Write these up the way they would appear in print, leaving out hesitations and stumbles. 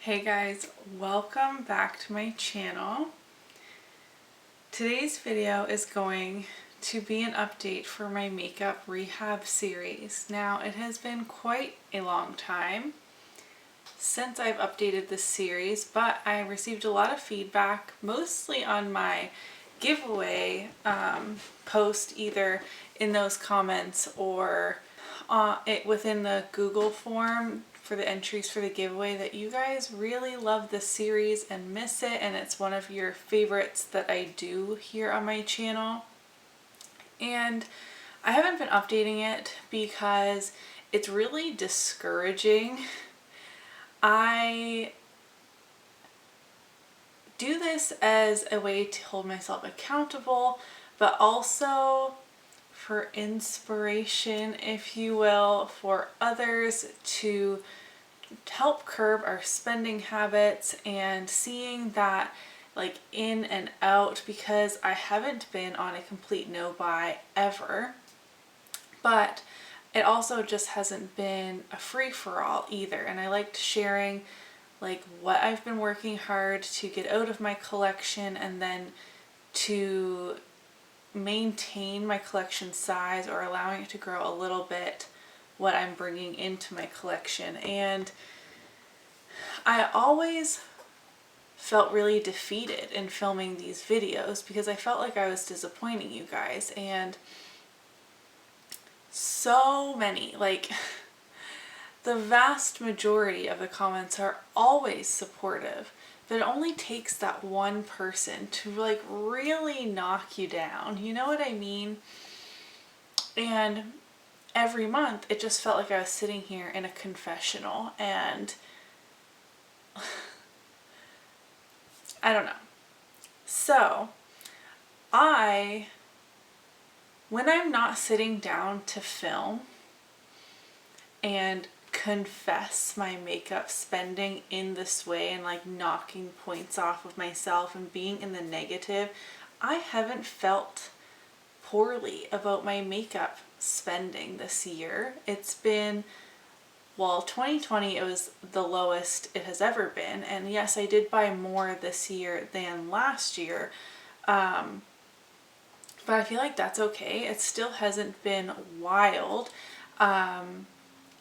Hey guys, welcome back to my channel. Today's video is going to be an update for my makeup rehab series. Now, it has been quite a long time since I've updated this series, but I received a lot of feedback, mostly on my giveaway post, either in those comments or within the Google form for the entries for the giveaway, that you guys really love this series and miss it, and it's one of your favorites that I do here on my channel. And I haven't been updating it because it's really discouraging. I do this as a way to hold myself accountable, but also for inspiration, if you will, for others to help curb our spending habits and seeing that like in and out, because I haven't been on a complete no buy ever, but it also just hasn't been a free-for-all either. And I liked sharing like what I've been working hard to get out of my collection, and then to maintain my collection size or allowing it to grow a little bit, what I'm bringing into my collection. And I always felt really defeated in filming these videos because I felt like I was disappointing you guys, and so many, like the vast majority of the comments are always supportive, but it only takes that one person to like really knock you down, you know what I mean? And every month it just felt like I was sitting here in a confessional, and I don't know. So when I'm not sitting down to film and confess my makeup spending in this way and like knocking points off of myself and being in the negative, I haven't felt poorly about my makeup spending this year. It's been, well, 2020, it was the lowest it has ever been, and yes, I did buy more this year than last year, but I feel like that's okay. It still hasn't been wild.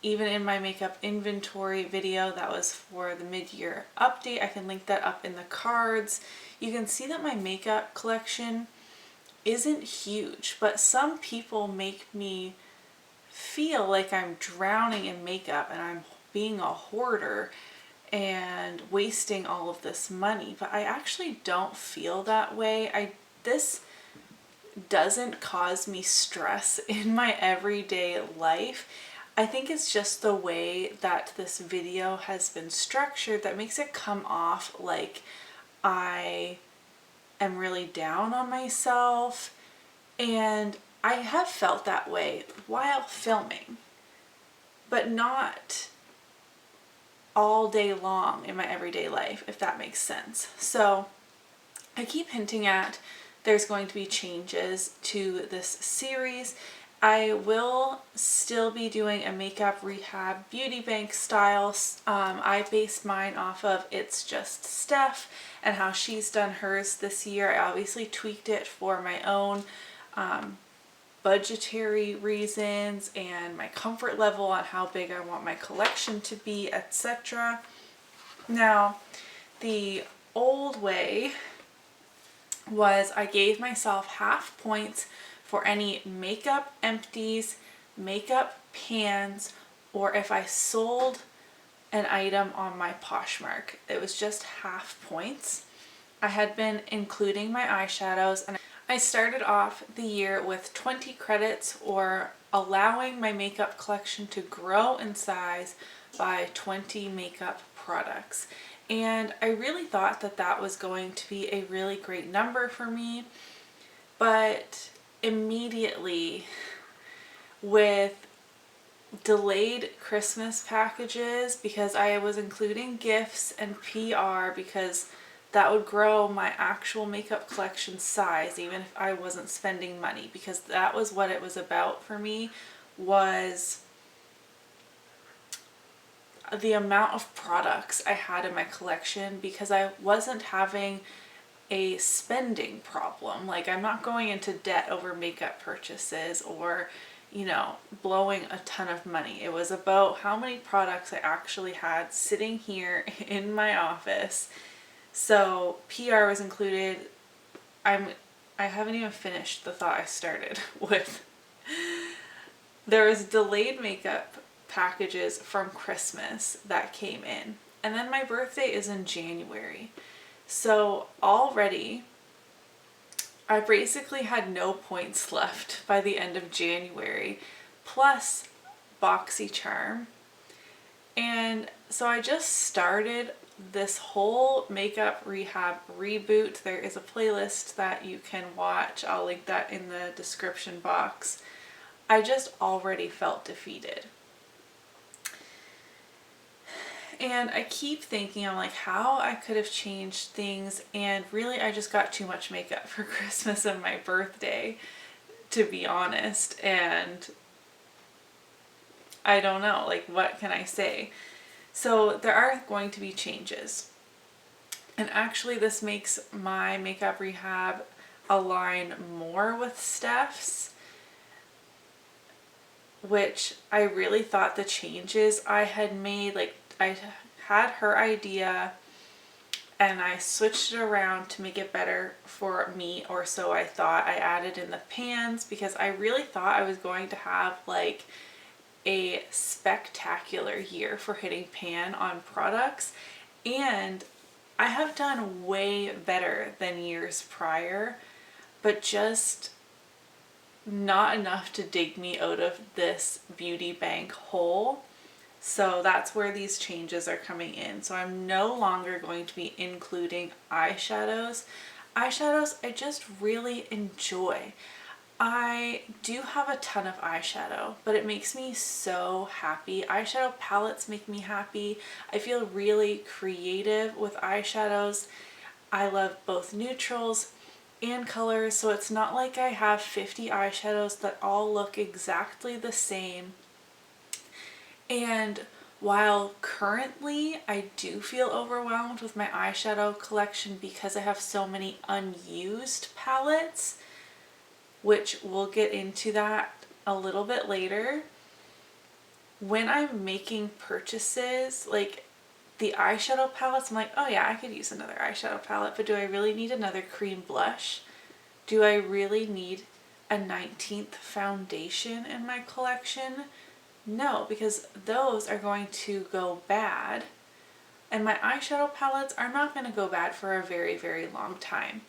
Even in my makeup inventory video that was for the mid-year update, I can link that up in the cards. You can see that my makeup collection isn't huge, but some people make me feel like I'm drowning in makeup and I'm being a hoarder and wasting all of this money, but I actually don't feel that way. This doesn't cause me stress in my everyday life. I think it's just the way that this video has been structured that makes it come off like I am really down on myself, and I have felt that way while filming, but not all day long in my everyday life, if that makes sense. So I keep hinting at there's going to be changes to this series. I will still be doing a makeup rehab beauty bank style. I based mine off of It's Just Steph and how she's done hers this year. I obviously tweaked it for my own budgetary reasons and my comfort level on how big I want my collection to be, etc. Now, the old way was I gave myself half points for any makeup empties, makeup pans, or if I sold an item on my Poshmark. It was just half points. I had been including my eyeshadows, and I started off the year with 20 credits, or allowing my makeup collection to grow in size by 20 makeup products. And I really thought that that was going to be a really great number for me, but immediately with delayed Christmas packages, because I was including gifts and PR because that would grow my actual makeup collection size even if I wasn't spending money, because that was what it was about for me, was the amount of products I had in my collection, because I wasn't having a spending problem. Like, I'm not going into debt over makeup purchases or, you know, blowing a ton of money. It was about how many products I actually had sitting here in my office. So PR was included. I haven't even finished the thought I started with. There was delayed makeup packages from Christmas that came in. And then my birthday is in January. So already I basically had no points left by the end of January, plus BoxyCharm. And so I just started this whole makeup rehab reboot. There is a playlist that you can watch. I'll link that in the description box. I just already felt defeated. And I keep thinking, I'm like, how I could have changed things, and really I just got too much makeup for Christmas and my birthday, to be honest, and I don't know, like, what can I say? So there are going to be changes. And actually this makes my makeup rehab align more with Steph's, which I really thought the changes I had made, like, I had her idea and I switched it around to make it better for me, or so I thought. I added in the pans because I really thought I was going to have like a spectacular year for hitting pan on products, and I have done way better than years prior, but just not enough to dig me out of this beauty bank hole. So that's where these changes are coming in. So I'm no longer going to be including eyeshadows. Eyeshadows I just really enjoy. I do have a ton of eyeshadow, but it makes me so happy. Eyeshadow palettes make me happy. I feel really creative with eyeshadows. I love both neutrals and colors, so it's not like I have 50 eyeshadows that all look exactly the same. And while currently I do feel overwhelmed with my eyeshadow collection because I have so many unused palettes, which we'll get into that a little bit later, when I'm making purchases, like the eyeshadow palettes, I'm like, oh yeah, I could use another eyeshadow palette, but do I really need another cream blush? Do I really need a 19th foundation in my collection? No, because those are going to go bad, and my eyeshadow palettes are not going to go bad for a very, very long time.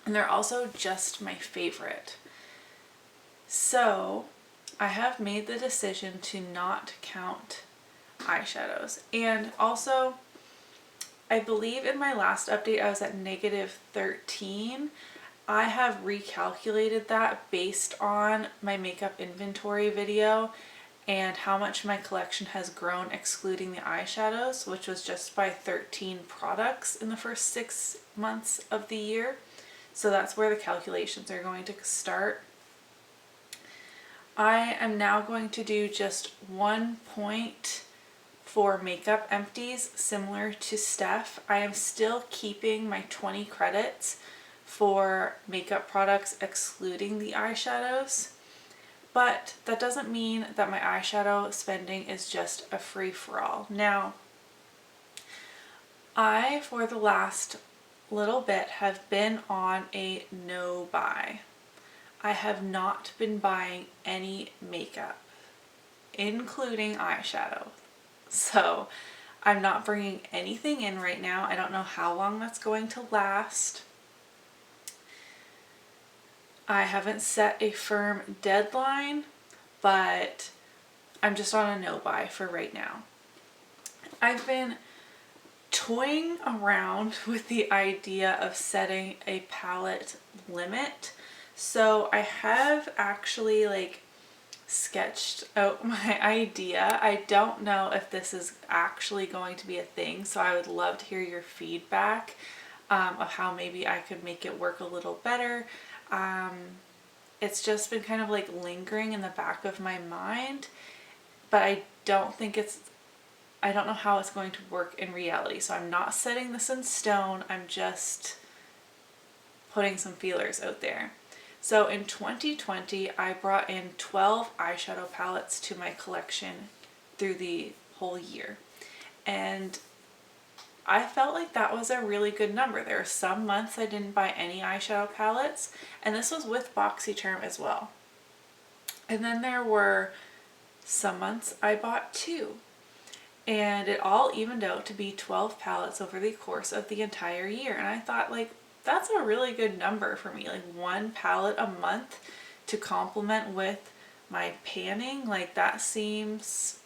And they're also just my favorite. So I have made the decision to not count eyeshadows. And also, I believe in my last update I was at -13. I have recalculated that based on my makeup inventory video and how much my collection has grown excluding the eyeshadows, which was just by 13 products in the first 6 months of the year. So that's where the calculations are going to start. I am now going to do just 1 point for makeup empties, similar to Steph. I am still keeping my 20 credits for makeup products excluding the eyeshadows. But that doesn't mean that my eyeshadow spending is just a free-for-all. Now, I, for the last little bit, have been on a no buy. I have not been buying any makeup, including eyeshadow. So I'm not bringing anything in right now. I don't know how long that's going to last. I haven't set a firm deadline, but I'm just on a no buy for right now. I've been toying around with the idea of setting a palette limit. So I have actually like sketched out my idea. I don't know if this is actually going to be a thing, so I would love to hear your feedback of how maybe I could make it work a little better. It's just been kind of like lingering in the back of my mind, but I don't think it's I don't know how it's going to work in reality. So I'm not setting this in stone. I'm just putting some feelers out there. So in 2020, I brought in 12 eyeshadow palettes to my collection through the whole year. And I felt like that was a really good number. There were some months I didn't buy any eyeshadow palettes, and this was with BoxyCharm as well. And then there were some months I bought 2. And it all evened out to be 12 palettes over the course of the entire year. And I thought, like, that's a really good number for me. Like 1 palette a month to complement with my panning, like that seems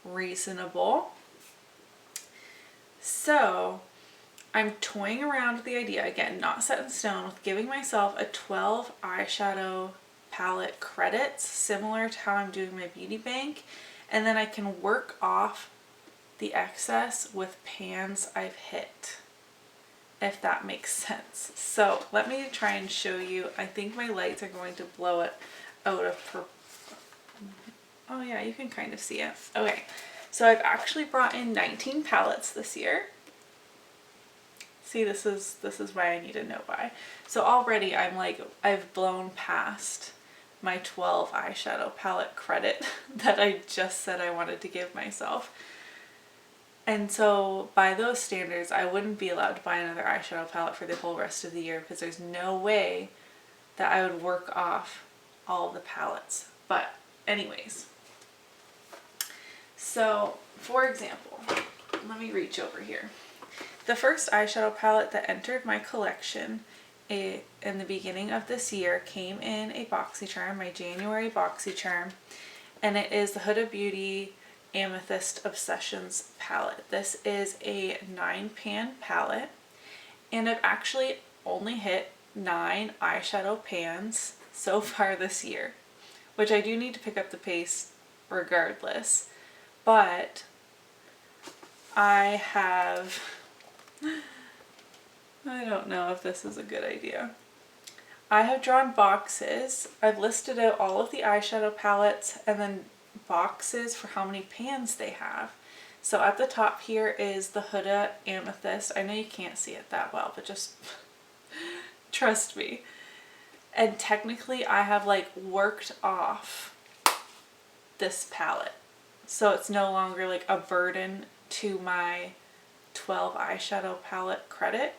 reasonable. So I'm toying around with the idea, again, not set in stone, with giving myself a 12 eyeshadow palette credits, similar to how I'm doing my beauty bank. And then I can work off the excess with pans I've hit, if that makes sense. So let me try and show you. I think my lights are going to blow it out of oh yeah, you can kind of see it. Okay, so I've actually brought in 19 palettes this year. See, this is why I need a no buy. So already I'm like, I've blown past my 12 eyeshadow palette credit that I just said I wanted to give myself. And so by those standards, I wouldn't be allowed to buy another eyeshadow palette for the whole rest of the year, because there's no way that I would work off all the palettes. But anyways, so for example, let me reach over here. The first eyeshadow palette that entered my collection in the beginning of this year came in a BoxyCharm, my January BoxyCharm, and it is the Huda Beauty Amethyst Obsessions palette. This is a 9-pan palette, and I've actually only hit 9 eyeshadow pans so far this year, which I do need to pick up the pace regardless, but I don't know if this is a good idea. I have drawn boxes. I've listed out all of the eyeshadow palettes and then boxes for how many pans they have. So at the top here is the Huda Amethyst. I know you can't see it that well, but just trust me. And technically I have like worked off this palette, so it's no longer like a burden to my 12 eyeshadow palette credit.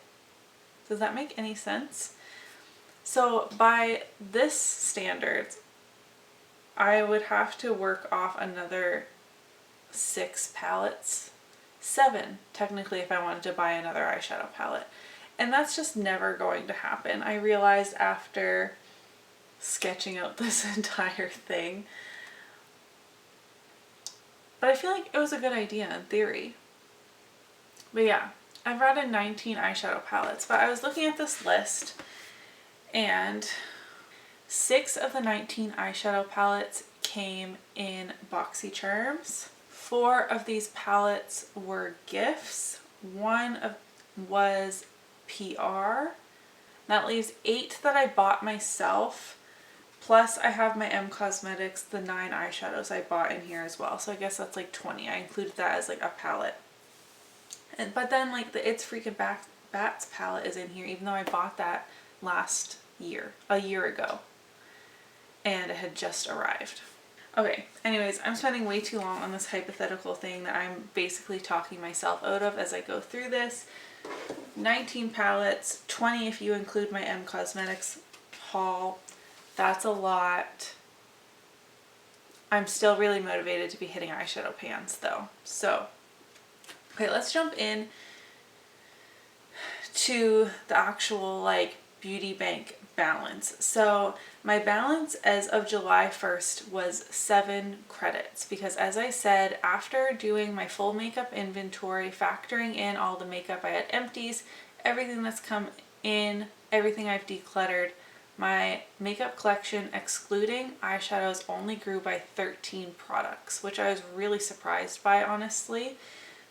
Does that make any sense? So by this standard, I would have to work off another 6 palettes, 7 technically, if I wanted to buy another eyeshadow palette. And that's just never going to happen. I realized after sketching out this entire thing. But I feel like it was a good idea in theory. But yeah, I brought in 19 eyeshadow palettes, but I was looking at this list and 6 of the 19 eyeshadow palettes came in BoxyCharms. 4 of these palettes were gifts. 1 was PR. That leaves 8 that I bought myself. Plus I have my M Cosmetics, the 9 eyeshadows I bought in here as well. So I guess that's like 20. I included that as like a palette. But then like the It's Freaking Bats palette is in here, even though I bought that last year, a year ago. And it had just arrived. Okay, anyways, I'm spending way too long on this hypothetical thing that I'm basically talking myself out of as I go through this. 19 palettes, 20 if you include my M Cosmetics haul. That's a lot. I'm still really motivated to be hitting eyeshadow pans though. So, okay, let's jump in to the actual like beauty bank balance. So my balance as of July 1st was 7 credits, because as I said, after doing my full makeup inventory, factoring in all the makeup I had empties, everything that's come in, everything I've decluttered, my makeup collection excluding eyeshadows only grew by 13 products, which I was really surprised by, honestly.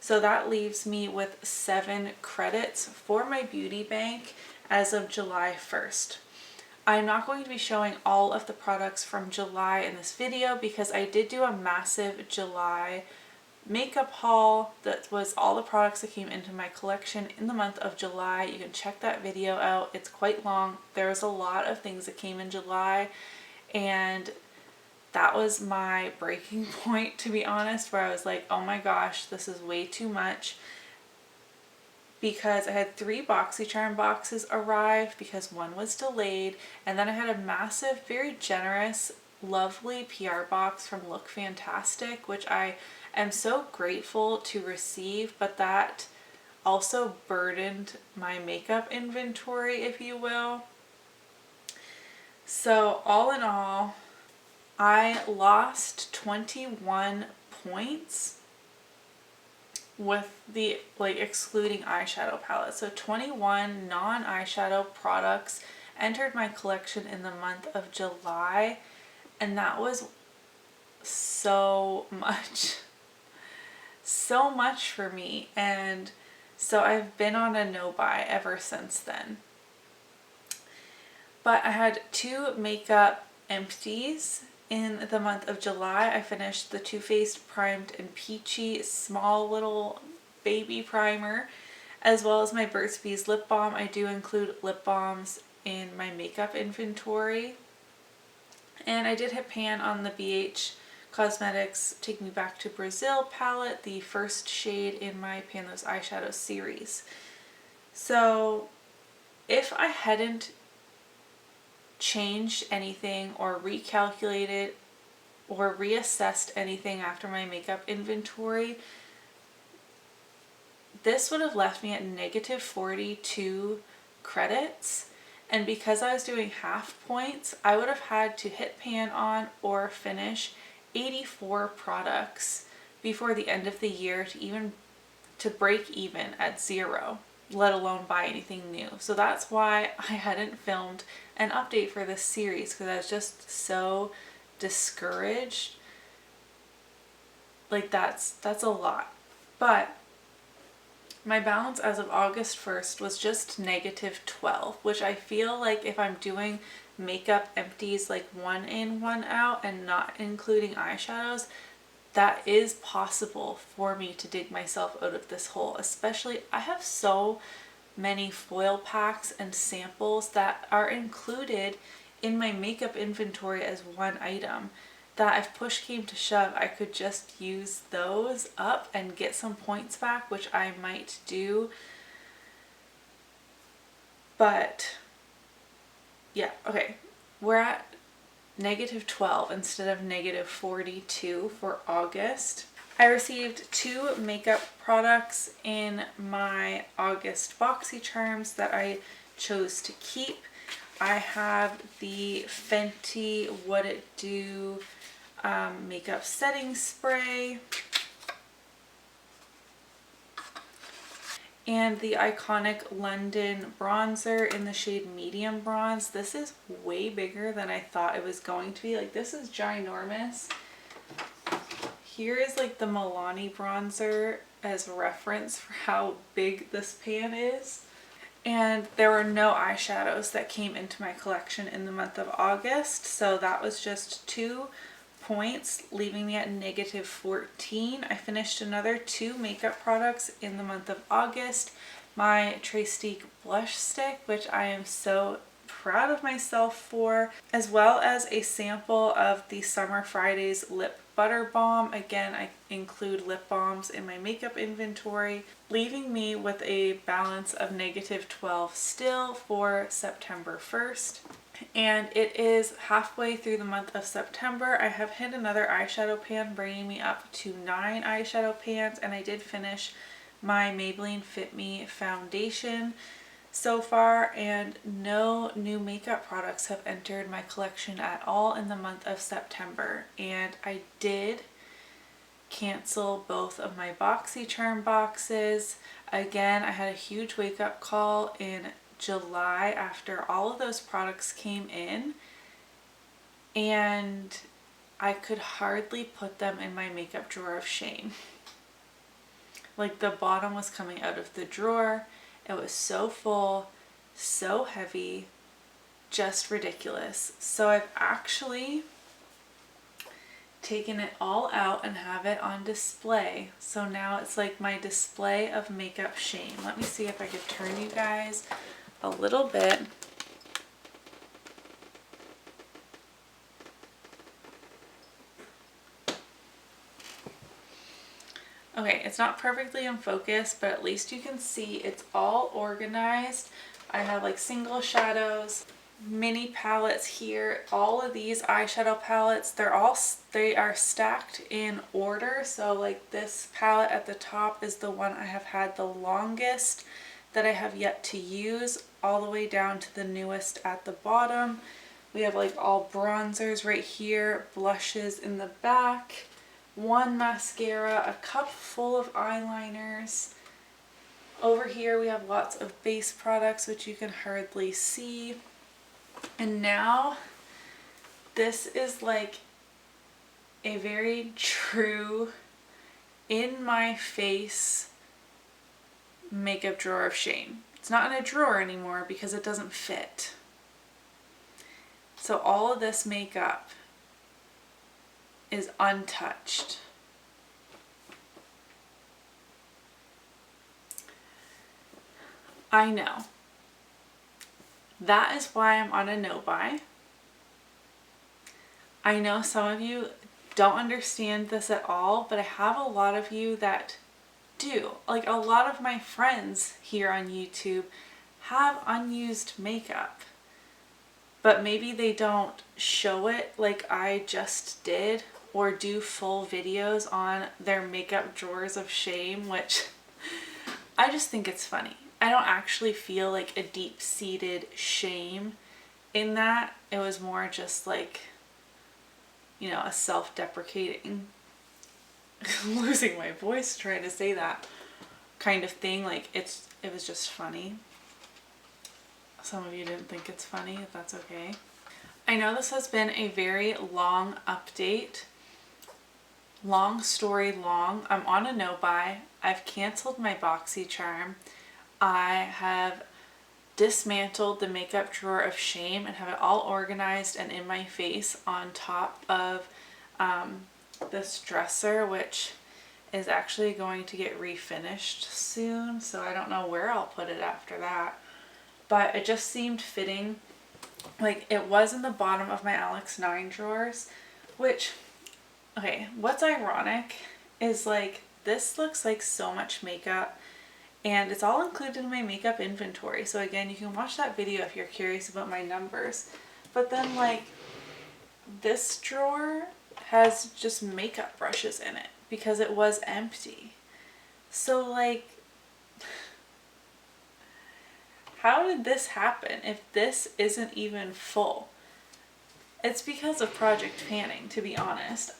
So that leaves me with 7 credits for my beauty bank as of July 1st. I'm not going to be showing all of the products from July in this video because I did do a massive July makeup haul that was all the products that came into my collection in the month of July. You can check that video out. It's quite long. There was a lot of things that came in July, and that was my breaking point, to be honest, where I was like, oh my gosh, this is way too much, because I had 3 BoxyCharm boxes arrive because one was delayed, and then I had a massive, very generous, lovely PR box from Look Fantastic, which I am so grateful to receive, but that also burdened my makeup inventory, if you will. So all in all, I lost 21 points with the, like, excluding eyeshadow palettes. So 21 non-eyeshadow products entered my collection in the month of July, and that was so much. So much for me, and so I've been on a no-buy ever since then. But I had 2 makeup empties in the month of July. I finished the Too Faced Primed and Peachy small little baby primer, as well as my Burt's Bees lip balm. I do include lip balms in my makeup inventory. And I did hit pan on the BH Cosmetics Take Me Back to Brazil palette, the first shade in my Pan Those Eyeshadow series. So if I hadn't changed anything or recalculated or reassessed anything after my makeup inventory, this would have left me at negative 42 credits. And because I was doing half points, I would have had to hit pan on or finish 84 products before the end of the year to break even at 0, let alone buy anything new. So that's why I hadn't filmed an update for this series, because I was just so discouraged. Like, that's a lot. But my balance as of August 1st was just negative 12, which I feel like if I'm doing makeup empties like 1 in, 1 out and not including eyeshadows, that is possible for me to dig myself out of this hole. Especially, I have so many foil packs and samples that are included in my makeup inventory as 1 item, that if push came to shove, I could just use those up and get some points back, which I might do. But yeah, okay, we're at negative 12 instead of negative 42 for August. I received 2 makeup products in my August BoxyCharms that I chose to keep. I have the Fenty What It Do makeup setting spray and the iconic London bronzer in the shade medium bronze. This is way bigger than I thought it was going to be. Like, this is ginormous. Here is like the Milani bronzer as reference for how big this pan is. And there were no eyeshadows that came into my collection in the month of August, so that was just 2 points, leaving me at negative 14. I finished another 2 makeup products in the month of August. My Trace blush stick, which I am so proud of myself for, as well as a sample of the Summer Fridays lip butter balm. Again, I include lip balms in my makeup inventory, leaving me with a balance of negative 12 still for September 1st. And it is halfway through the month of September. I have hit another eyeshadow pan, bringing me up to 9 eyeshadow pans, and I did finish my Maybelline Fit Me foundation so far, and no new makeup products have entered my collection at all in the month of September. And I did cancel both of my BoxyCharm boxes. Again, I had a huge wake-up call in July after all of those products came in, and I could hardly put them in my makeup drawer of shame. Like, the bottom was coming out of the drawer. It was so full, so heavy, just ridiculous. So I've actually taken it all out and have it on display. So now it's like my display of makeup shame. Let me see if I could turn you guys a little bit. Okay, it's not perfectly in focus, but at least you can see it's all organized. I have like single shadows, mini palettes here. All of these eyeshadow palettes, they are stacked in order. So like this palette at the top is the one I have had the longest that I have yet to use, all the way down to the newest at the bottom. We have like all bronzers right here, blushes in the back, one mascara, a cup full of eyeliners. Over here we have lots of base products, which you can hardly see. And now this is like a very true, in my face makeup drawer of shame. It's not in a drawer anymore because it doesn't fit. So all of this makeup is untouched. I know. That is why I'm on a no buy. I know some of you don't understand this at all, but I have a lot of you that do. Like a lot of my friends here on YouTube have unused makeup, but maybe they don't show it like I just did, or do full videos on their makeup drawers of shame, which I just think it's funny. I don't actually feel like a deep-seated shame in that. It was more just like, you know, a self-deprecating, losing my voice trying to say that kind of thing. Like it was just funny. Some of you didn't think it's funny, if that's okay. I know this has been a very long update. Long story long. I'm on a no buy. I've canceled my BoxyCharm. I have dismantled the makeup drawer of shame and have it all organized and in my face on top of this dresser, which is actually going to get refinished soon. So I don't know where I'll put it after that. But it just seemed fitting. Like it was in the bottom of my Alex 9 drawers, which, okay, what's ironic is like this looks like so much makeup and it's all included in my makeup inventory. So again, you can watch that video if you're curious about my numbers. But then like this drawer has just makeup brushes in it because it was empty. So like, how did this happen if this isn't even full? It's because of project panning, to be honest.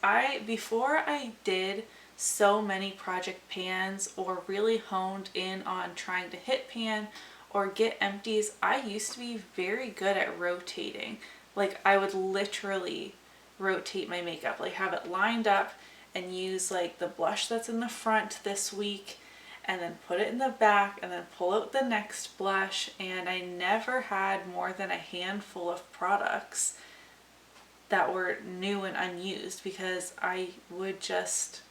Before I did so many project pans or really honed in on trying to hit pan or get empties, I used to be very good at rotating. Like I would literally rotate my makeup, like have it lined up and use like the blush that's in the front this week and then put it in the back and then pull out the next blush. And I never had more than a handful of products that were new and unused because I would just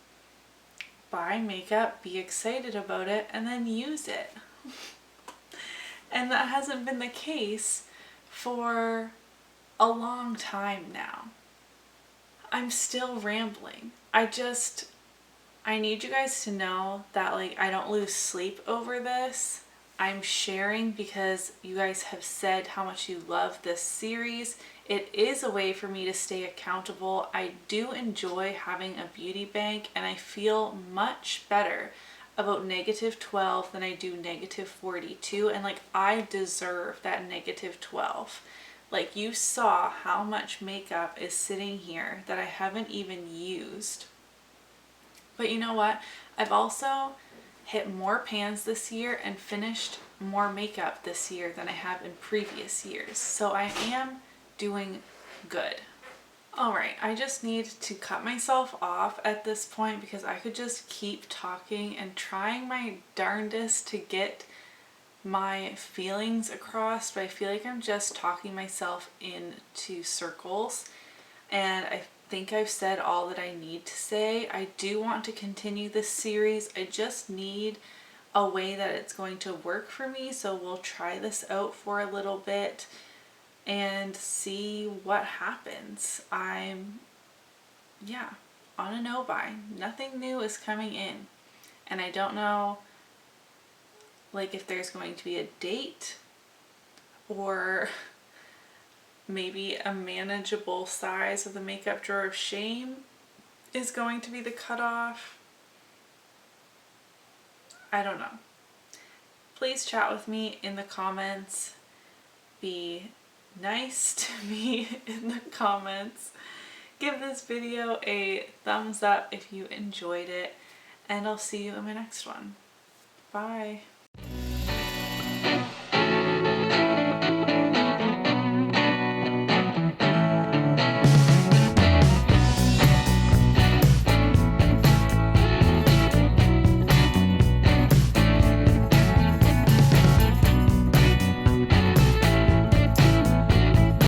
buy makeup, be excited about it, and then use it. And that hasn't been the case for a long time now. I'm still rambling. I need you guys to know that like I don't lose sleep over this. I'm sharing because you guys have said how much you love this series. It is a way for me to stay accountable. I do enjoy having a beauty bank and I feel much better about -12 than I do -42, and like I deserve that -12. Like you saw how much makeup is sitting here that I haven't even used. But you know what? I've also hit more pans this year and finished more makeup this year than I have in previous years. So I am doing good. Alright, I just need to cut myself off at this point because I could just keep talking and trying my darndest to get my feelings across, but I feel like I'm just talking myself into circles. And I think I've said all that I need to say. I do want to continue this series. I just need a way that it's going to work for me, so we'll try this out for a little bit and see what happens. I'm, yeah, on a no-buy. Nothing new is coming in, and I don't know like if there's going to be a date, or maybe a manageable size of the makeup drawer of shame is going to be the cutoff. I don't know. Please chat with me in the comments. Be nice to me in the comments. Give this video a thumbs up if you enjoyed it, and I'll see you in my next one. Bye.